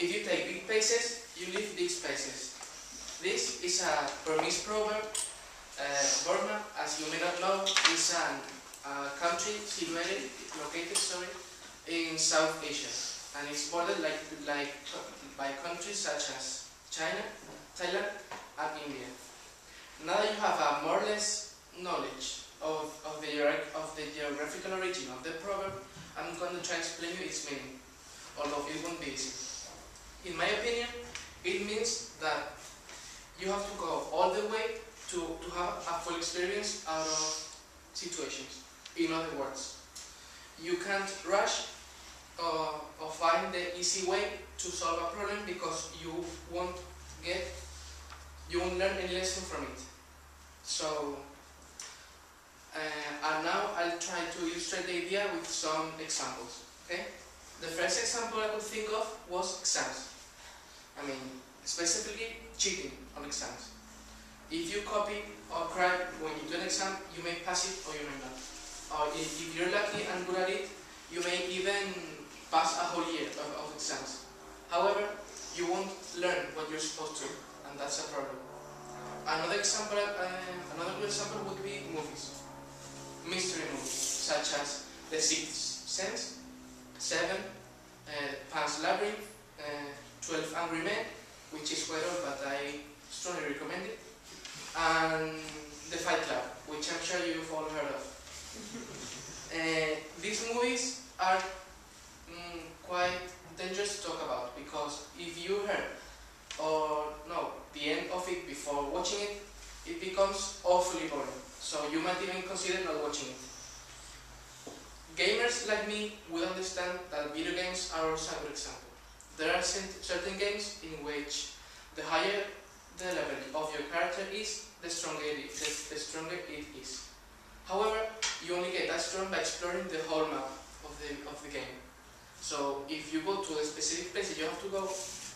if you take big spaces, you leave big spaces. This is a Burmese proverb. Burma, as you may not know, is a country located in South Asia, and it's bordered by countries such as China, Thailand, and India. Now that you have a more or less knowledge of the geographical origin of the proverb, I'm going to try to explain you its meaning, although it won't be easy. In my opinion, it means that you have to go all the way to have a full experience out of situations. In other words, you can't rush or find the easy way to solve a problem because you won't learn any lesson from it. So, and now I'll try to illustrate the idea with some examples. Okay? The first example I could think of was exams. I mean, specifically cheating on exams. If you copy or cry when you do an exam, you may pass it or you may not. Or if you're lucky and good at it, you may even pass a whole year of exams. However, you won't learn what you're supposed to, and that's a problem. Another good example would be movies. Mystery movies, such as The Sixth Sense, Seven, Pan's Labyrinth, 12 Angry Men, which is quite old, but I strongly recommend it, and The Fight Club, which I'm sure you've all heard of. These movies are quite dangerous to talk about, because if you heard or know the end of it before watching it, it becomes awfully boring, so you might even consider not watching it. Gamers like me will understand that video games are also a good example. There are certain games in which the higher the level of your character is, the stronger it is. However, you only get that strong by exploring the whole map of the game. So if you go to the specific places you have to go,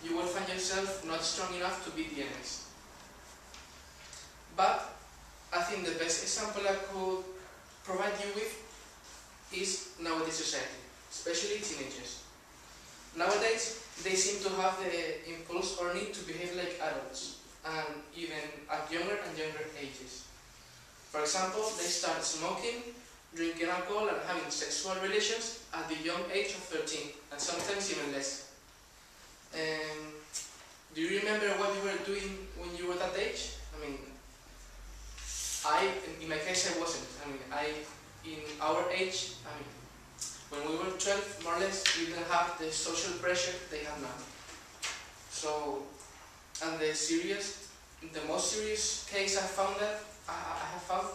you will find yourself not strong enough to beat the enemies. But I think the best example I could provide you with is nowadays society, especially teenagers. Nowadays, they seem to have the impulse or need to behave like adults, and even at younger and younger ages. For example, they start smoking, drinking alcohol, and having sexual relations at the young age of 13, and sometimes even less. Do you remember what you were doing when you were that age? I mean, in my case, I wasn't. I mean, in our age, when we were 12, more or less, we didn't have the social pressure they have now. So, and the most serious case I have found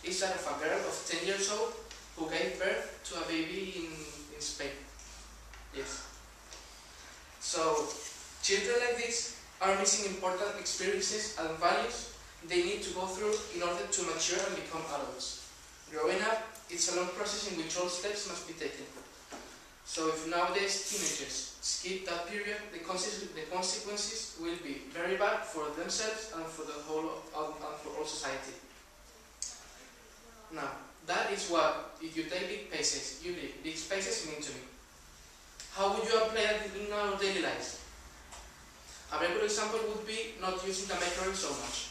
is that of a girl of 10 years old who gave birth to a baby in Spain. Yes. So, children like this are missing important experiences and values they need to go through in order to mature and become adults. Growing up, it's a long process in which all steps must be taken. So if nowadays teenagers skip that period, the consequences will be very bad for themselves and for the whole and for all society. Now, that is what, if you take big spaces, you leave big spaces mean to me. How would you apply that in our daily lives? A very good example would be not using the microwave so much.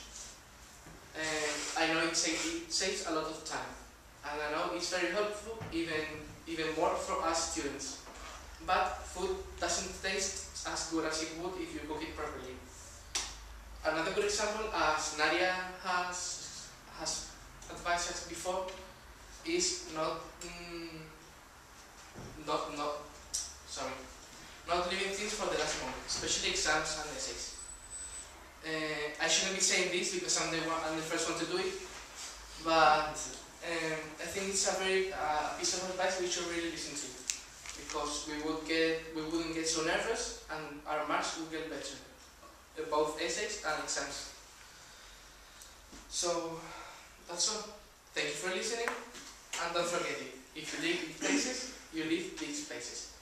I know it saves a lot of time, and I know it's very helpful, even more for us students. But food doesn't taste as good as it would if you cook it properly. Another good example, as Nadia has advised us before, is not leaving things for the last moment, especially exams and essays. I shouldn't be saying this because I'm the first one to do it, but I think it's a very piece of advice we should really listen to, because we wouldn't get so nervous and our marks would get better, both essays and exams. So that's all. Thank you for listening, and don't forget it. If you leave big spaces, you leave big spaces.